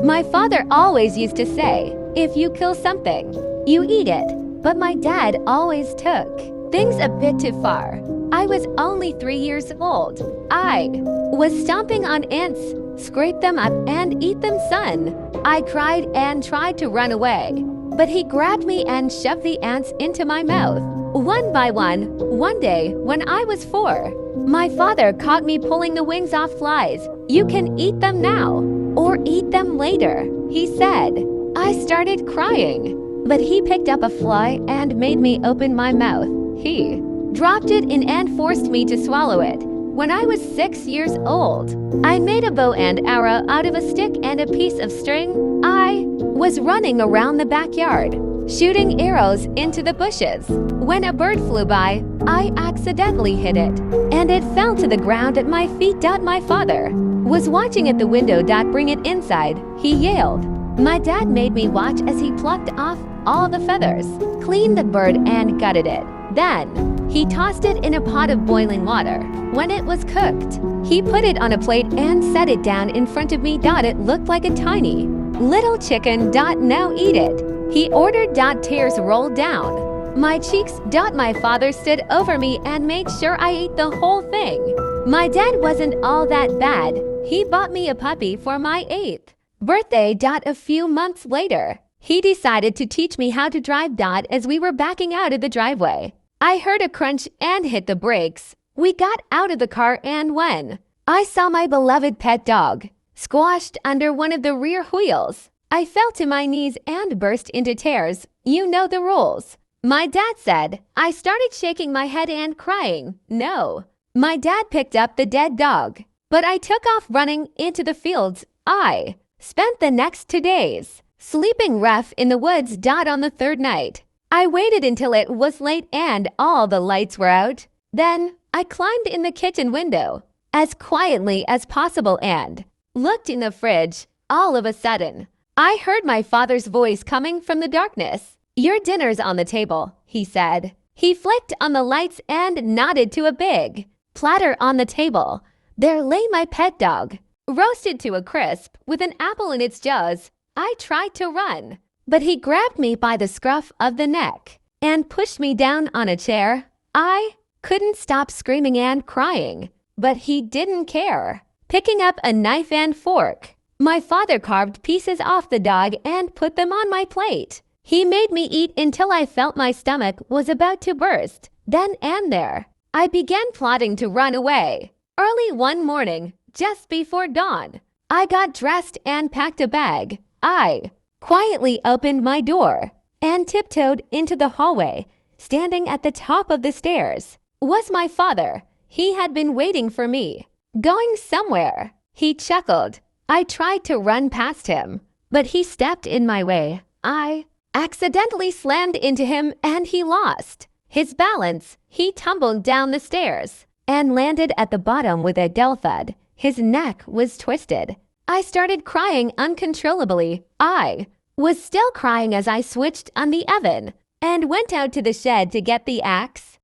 My father always used to say, if you kill something, you eat it. But my dad always took things a bit too far. I was only 3 years old. I was stomping on ants, scrape them up and eat them, son. I cried and tried to run away, but he grabbed me and shoved the ants into my mouth, one by one. One day, when I was 4, my father caught me pulling the wings off flies. You can eat them now, or eat them later, he said. I started crying, but he picked up a fly and made me open my mouth. He dropped it in and forced me to swallow it. When I was 6 years old, I made a bow and arrow out of a stick and a piece of string. I was running around the backyard, shooting arrows into the bushes. When a bird flew by, I accidentally hit it, and it fell to the ground at my feet. My father was watching at the window. Bring it inside, he yelled. My dad made me watch as he plucked off all the feathers, cleaned the bird and gutted it. Then, he tossed it in a pot of boiling water. When it was cooked, he put it on a plate and set it down in front of me. It looked like a tiny little chicken. Now eat it, he ordered. Tears rolled down my cheeks. My father stood over me and made sure I ate the whole thing. My dad wasn't all that bad. He bought me a puppy for my 8th birthday. A few months later, he decided to teach me how to drive. As we were backing out of the driveway, I heard a crunch and hit the brakes. We got out of the car, and when I saw my beloved pet dog squashed under one of the rear wheels, I fell to my knees and burst into tears. You know the rules, my dad said. I started shaking my head and crying. No. My dad picked up the dead dog, but I took off running into the fields. I spent the next 2 days sleeping rough in the woods. On the 3rd night, I waited until it was late and all the lights were out. Then I climbed in the kitchen window as quietly as possible and looked in the fridge. All of a sudden, I heard my father's voice coming from the darkness. Your dinner's on the table, he said. He flicked on the lights and nodded to a big platter on the table. There lay my pet dog, roasted to a crisp with an apple in its jaws. I tried to run, but he grabbed me by the scruff of the neck and pushed me down on a chair. I couldn't stop screaming and crying, but he didn't care. Picking up a knife and fork, my father carved pieces off the dog and put them on my plate. He made me eat until I felt my stomach was about to burst. Then and there, I began plotting to run away. Early one morning, just before dawn, I got dressed and packed a bag. I quietly opened my door and tiptoed into the hallway. Standing at the top of the stairs was my father. He had been waiting for me. Going somewhere, he chuckled. I tried to run past him, but he stepped in my way. I accidentally slammed into him and he lost his balance. He tumbled down the stairs and landed at the bottom with a dull thud. His neck was twisted. I started crying uncontrollably. I was still crying as I switched on the oven and went out to the shed to get the axe.